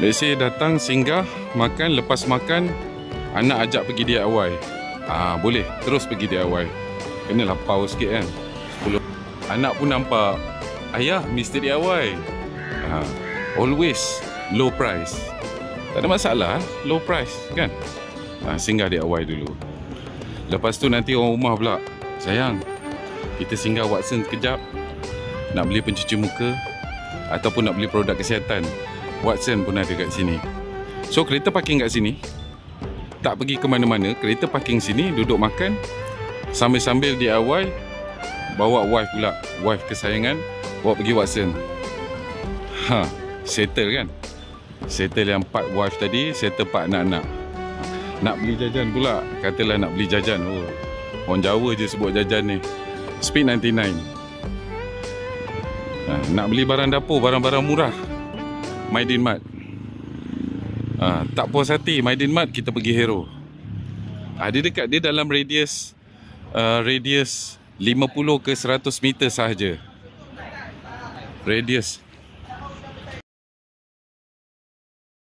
Let's say datang singgah, makan, lepas makan anak ajak pergi DIY. Boleh terus pergi DIY. Kenalah pause sikit kan. 10. Anak pun nampak, ayah mesti DIY. Always low price. Tak ada masalah, low price kan. Singgah DIY dulu. Lepas tu nanti orang rumah pula, sayang, kita singgah Watson sekejap, nak beli pencuci muka ataupun nak beli produk kesihatan. Watson pun ada kat sini. So kereta parking kat sini, tak pergi ke mana-mana, kereta parking sini, duduk makan sambil-sambil DIY. Bawa wife pula, wife kesayangan, bawa pergi Watson. Settle kan. Settle yang part wife tadi, settle part anak-anak. Nak beli jajan pula, katalah nak beli jajan. Orang Jawa je sebut jajan ni. Speed 99. Nak beli barang dapur, barang-barang murah, Mydin Mart. Tak puas hati Mydin Mart, kita pergi Hero. Dia dekat, dia dalam radius 50 ke 100 meter sahaja. Radius